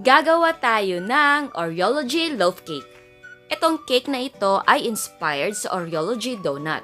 Gagawa tayo ng Oreology Loaf Cake. Itong cake na ito ay inspired sa Oreology Donut.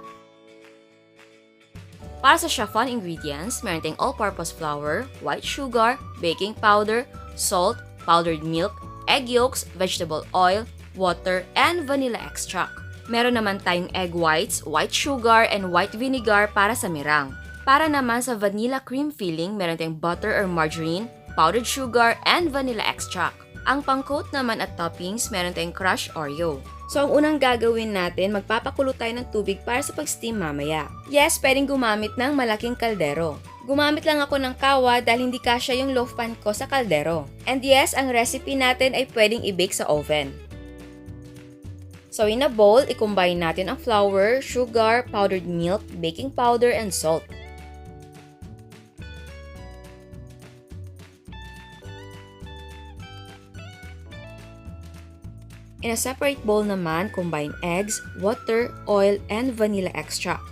Para sa chiffon ingredients, meron tayong all-purpose flour, white sugar, baking powder, salt, powdered milk, egg yolks, vegetable oil, water, and vanilla extract. Meron naman tayong egg whites, white sugar, and white vinegar para sa meringue. Para naman sa vanilla cream filling, meron tayong butter or margarine, powdered sugar, and vanilla extract. Ang pang-coat naman at toppings, meron tayong crushed Oreo. So, ang unang gagawin natin, magpapakulo tayo ng tubig para sa pag-steam mamaya. Yes, pwedeng gumamit ng malaking kaldero. Gumamit lang ako ng kawa dahil hindi kasya yung loaf pan ko sa kaldero. And yes, ang recipe natin ay pwedeng i-bake sa oven. So, in a bowl, i-combine natin ang flour, sugar, powdered milk, baking powder, and salt. In a separate bowl naman, combine eggs, water, oil, and vanilla extract.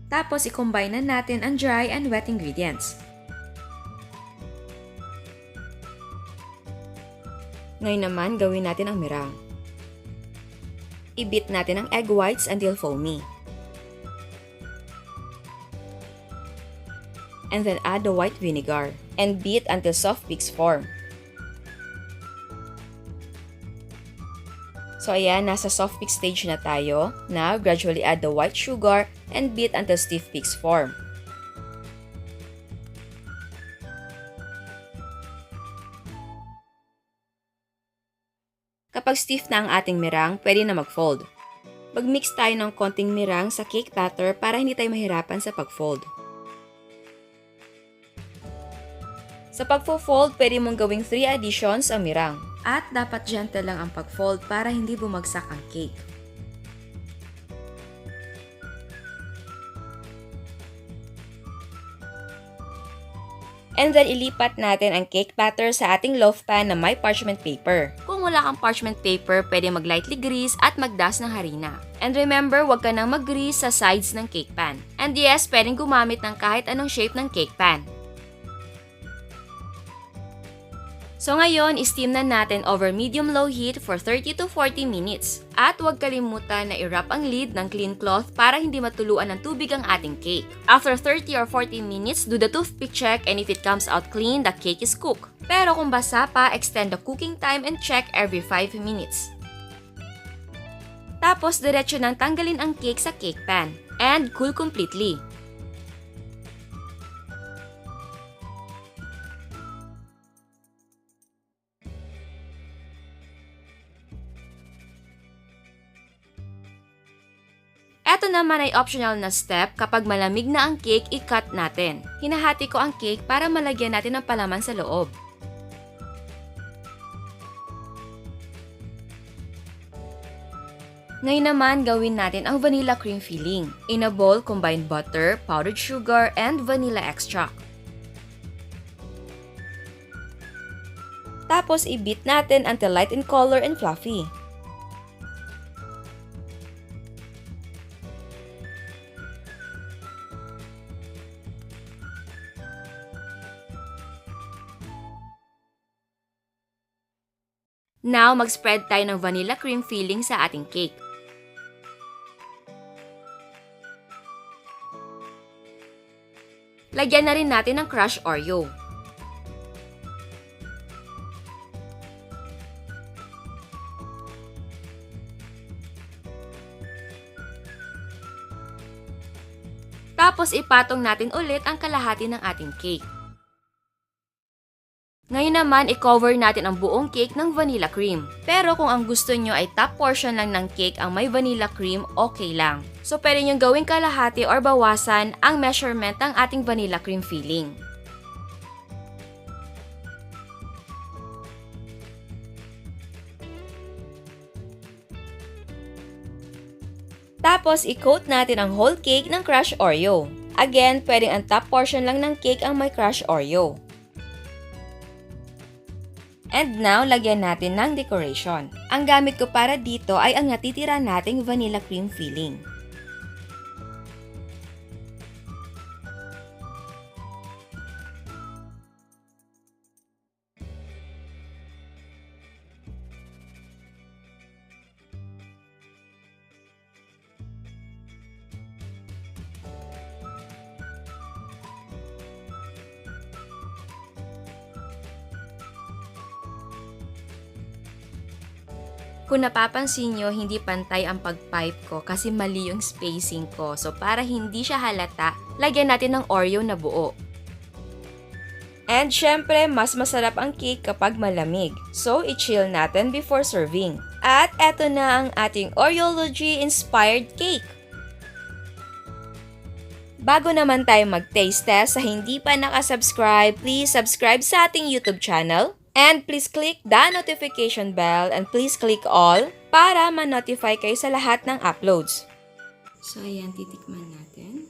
Tapos, i-combine na natin ang dry and wet ingredients. Ngayon naman, gawin natin ang meringue. I-beat natin ang egg whites until foamy. And then add the white vinegar and beat until soft peaks form. So ayan, nasa soft peak stage na tayo. Now, gradually add the white sugar and beat until stiff peaks form. Kapag stiff na ang ating meringue, pwede na mag-fold. Mag-mix tayo ng konting meringue sa cake batter para hindi tayo mahirapan sa pag-fold. Sa pag-fold, pwede mong gawing 3 additions ang meringue. At dapat gentle lang ang pag-fold para hindi bumagsak ang cake. And then, ilipat natin ang cake batter sa ating loaf pan na may parchment paper. Kung wala kang parchment paper, pwede mag-lightly grease at magdas ng harina. And remember, huwag ka nang mag-grease sa sides ng cake pan. And yes, pwedeng gumamit ng kahit anong shape ng cake pan. So ngayon, steam na natin over medium-low heat for 30 to 40 minutes. At huwag kalimutan na i-wrap ang lid ng clean cloth para hindi matuluan ng tubig ang ating cake. After 30 or 40 minutes, do the toothpick check and if it comes out clean, the cake is cooked. Pero kung basa pa, extend the cooking time and check every 5 minutes. Tapos, diretso nang tanggalin ang cake sa cake pan and cool completely. Ito naman ay optional na step kapag malamig na ang cake, i-cut natin. Hinahati ko ang cake para malagyan natin ng palaman sa loob. Ngayon naman, gawin natin ang vanilla cream filling. In a bowl, combine butter, powdered sugar, and vanilla extract. Tapos, i-beat natin until light in color and fluffy. Now, mag-spread tayo ng vanilla cream filling sa ating cake. Lagyan na rin natin ng crushed Oreo. Tapos, ipatong natin ulit ang kalahati ng ating cake. Ngayon naman, i-cover natin ang buong cake ng vanilla cream. Pero kung ang gusto nyo ay top portion lang ng cake ang may vanilla cream, okay lang. So, pwede nyo gawing kalahati or bawasan ang measurement ng ating vanilla cream filling. Tapos, i-coat natin ang whole cake ng crushed Oreo. Again, pwedeng ang top portion lang ng cake ang may crushed Oreo. And now, lagyan natin ng decoration. Ang gamit ko para dito ay ang natitira nating vanilla cream filling. Kung napapansin nyo, hindi pantay ang pag-pipe ko kasi mali yung spacing ko. So, para hindi siya halata, lagyan natin ng Oreo na buo. And syempre, mas masarap ang cake kapag malamig. So, i-chill natin before serving. At eto na ang ating Oreology-inspired cake. Bago naman tayo mag-taste test, sa hindi pa nakasubscribe, please subscribe sa ating YouTube channel. And please click the notification bell and please click all para ma-notify kayo sa lahat ng uploads. So, ayan, titikman natin.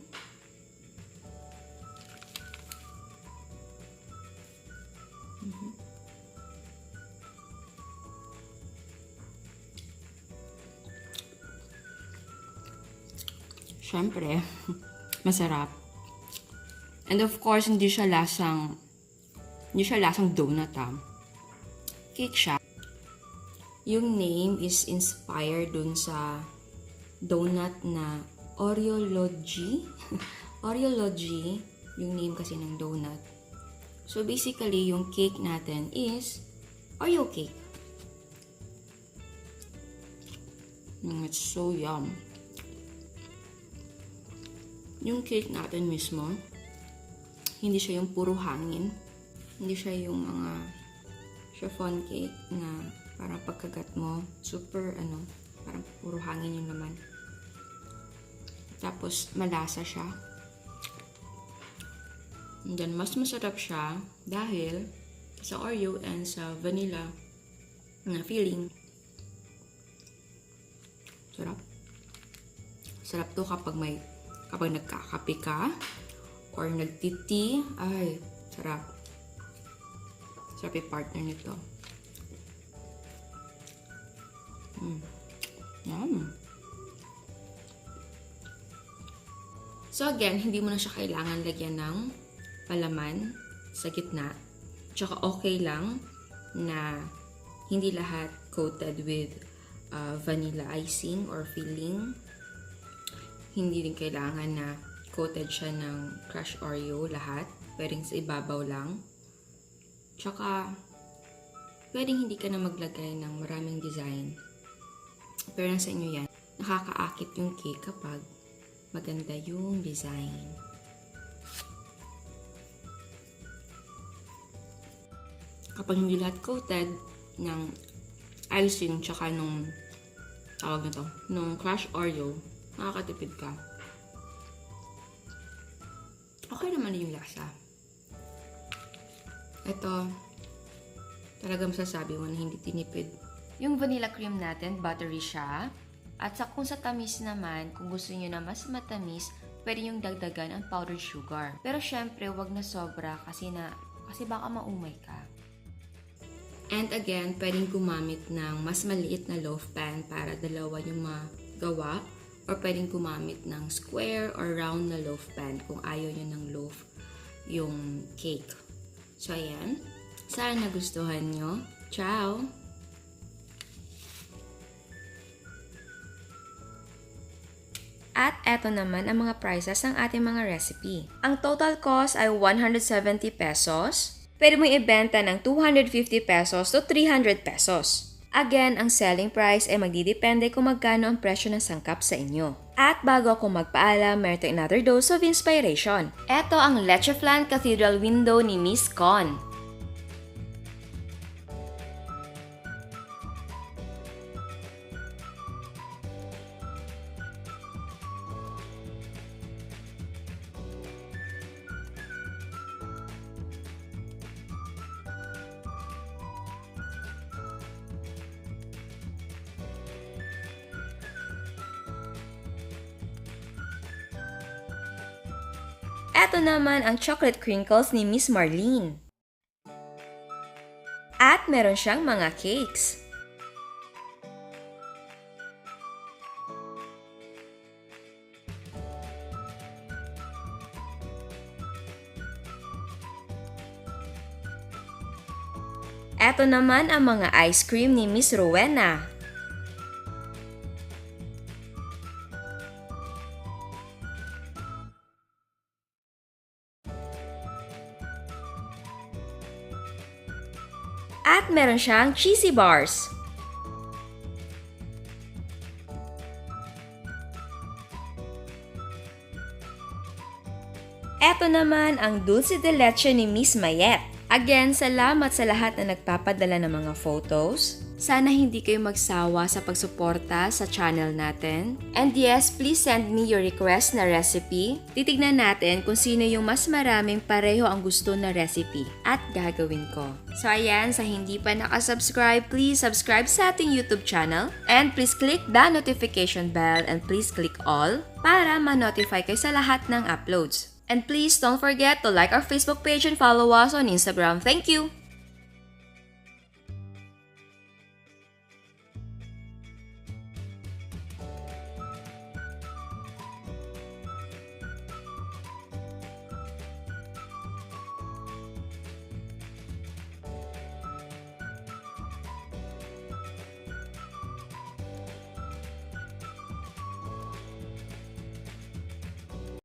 Siyempre, masarap. And of course, hindi siya lasang donut, cake siya. Yung name is inspired dun sa donut na Oreology. Oreology, yung name kasi ng donut. So basically, yung cake natin is Oreo Cake. It's so yum. Yung cake natin mismo, hindi siya yung puro hangin. Hindi siya yung mga chiffon cake na parang pagkagat mo, super parang puro hangin yung laman. Tapos malasa siya. And then mas masarap siya dahil sa Oreo and sa vanilla na filling. Sarap. Sarap to kapag nagkakape ka or nagtiti. Ay, sarap. Sarap yung partner nito. Yum. So again, hindi mo na siya kailangan lagyan ng palaman sa gitna. Tsaka okay lang na hindi lahat coated with vanilla icing or filling. Hindi din kailangan na coated siya ng crushed Oreo lahat. Pwedeng sa ibabaw lang. Tsaka, pwedeng hindi ka na maglagay ng maraming design. Pero nasa inyo yan. Nakakaakit yung cake kapag maganda yung design. Kapag hindi lahat coated ng icing tsaka nung crushed Oreo, nakakatipid ka. Okay naman yung lasa. Ito, talagang masasabi mo na hindi tinipid. Yung vanilla cream natin, buttery siya. At kung sa tamis naman, kung gusto niyo na mas matamis, pwede yung dagdagan ang powdered sugar. Pero syempre, wag na sobra kasi baka maumay ka. And again, pwedeng gumamit ng mas maliit na loaf pan para dalawa yung magawa. Or pwedeng gumamit ng square or round na loaf pan kung ayaw nyo ng loaf yung cake. So, ayan. Sana nagustuhan nyo. Ciao! At eto naman ang mga prices ng ating mga recipe. Ang total cost ay 170 pesos. Pwede mo ibenta ng 250 pesos to 300 pesos. Again, ang selling price ay magdidepende kung magkano ang presyo ng sangkap sa inyo. At bago ako magpaalam, meron tayong another dose of inspiration. Ito ang Leche Flan Cathedral Window ni Miss Con. Ito naman ang chocolate crinkles ni Miss Marlene. At At meron siyang mga cakes. Eto naman ang mga ice cream ni Miss Rowena. At meron siyang cheesy bars. Eto naman ang dulce de leche ni Miss Mayette. Again, salamat sa lahat na nagpapadala ng mga photos. Sana hindi kayo magsawa sa pagsuporta sa channel natin. And yes, please send me your request na recipe. Titignan natin kung sino yung mas maraming pareho ang gusto na recipe at gagawin ko. So ayan, sa hindi pa nakasubscribe, please subscribe sa ating YouTube channel. And please click the notification bell and please click all para ma-notify kayo sa lahat ng uploads. And please don't forget to like our Facebook page and follow us on Instagram. Thank you!